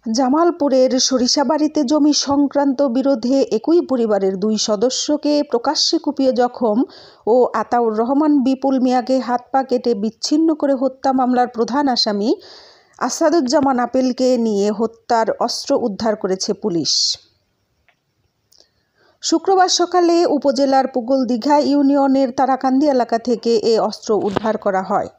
জামালপুরের সরিষাবাড়িতে জমি সংক্রান্ত বিরোধে একই পরিবারের 2 সদস্যকে প্রকাশ্যে কুপিয়ে জখম ও আতাউর রহমান বিপুল মিয়াকে হাত পা কেটে বিচ্ছিন্ন করে হত্যা মামলার প্রধান আসামি আসাদুজ্জামান আপেলকে নিয়ে হত্যার অস্ত্র উদ্ধার করেছে পুলিশ। শুক্রবার সকালে উপজেলার পুগলদিঘা ইউনিয়নের তারাকান্দি এলাকা থেকে এ অস্ত্র উদ্ধার করা হয়।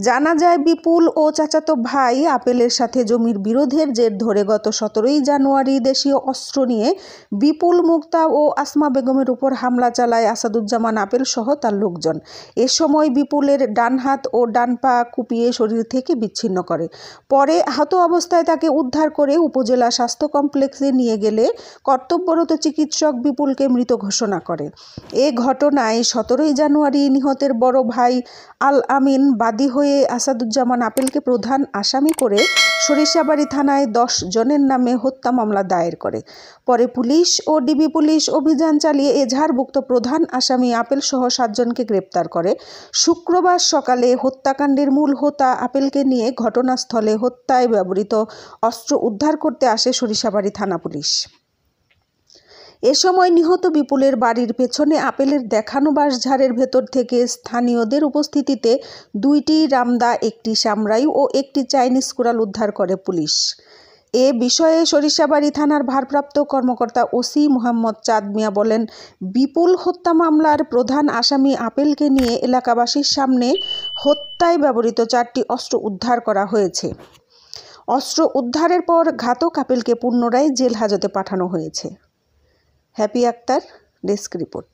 জানা যায়, বিপুল ও চাচাতো ভাই আপেলের সাথে জমির বিরোধের জের ধরে গত 17ই জানুয়ারি দেশীয় অস্ত্র নিয়ে বিপুল, মুক্তা ও আসমা বেগমের উপর হামলা চালায় আসাদুজ্জামান আপেল সহ তার লোকজন। এ সময় বিপুলের ডান হাত ও ডান পা কুপিয়ে শরীর থেকে বিচ্ছিন্ন করে। পরে আহত অবস্থায় তাকে উদ্ধার করে উপজেলা স্বাস্থ্য কমপ্লেক্সে নিয়ে গেলে কর্তব্যরত চিকিৎসক বিপুলকে মৃত ঘোষণা করে। এ ঘটনায় 17ই জানুয়ারি নিহতের বড় ভাই আল আমিন বাদী হয়ে আসাদুজ্জামান আপেলকে প্রধান আসামি করে সরিষাবাড়ি থানায় 10 জনের নামে হত্যা মামলা দায়ের করে। পরে পুলিশ ও ডিবি পুলিশ অভিযান চালিয়ে এজাহারভুক্ত প্রধান আসামি আপেল সহ 7 জনকে গ্রেপ্তার করে। শুক্রবার সকালে হত্যাকাণ্ডের মূল হোতা আপেলকে নিয়ে ঘটনাস্থলে হত্যায় ব্যবহৃত অস্ত্র উদ্ধার করতে আসে সরিষাবাড়ি থানা পুলিশ। এ সময় নিহত বিপুলের বাড়ির পেছনে আপেলের দেখানো বাঁশঝাড়ের ভেতর থেকে স্থানীয়দের উপস্থিতিতে 2টি রামদা, 1টি সামরাই ও 1টি চাইনিজ কুড়াল উদ্ধার করে পুলিশ। এ বিষয়ে সরিষাবাড়ি থানার ভারপ্রাপ্ত কর্মকর্তা ওসি মোহাম্মদ চাঁদ মিয়া বলেন, বিপুল হত্যা মামলার প্রধান আসামি আপেলকে নিয়ে এলাকাবাসীর সামনে হত্যায় ব্যবহৃত 4টি অস্ত্র উদ্ধার করা হয়েছে। অস্ত্র উদ্ধারের পর ঘাতক আপেলকে পুনরায় জেল হাজতে পাঠানো হয়েছে। Happy Akter, desk report.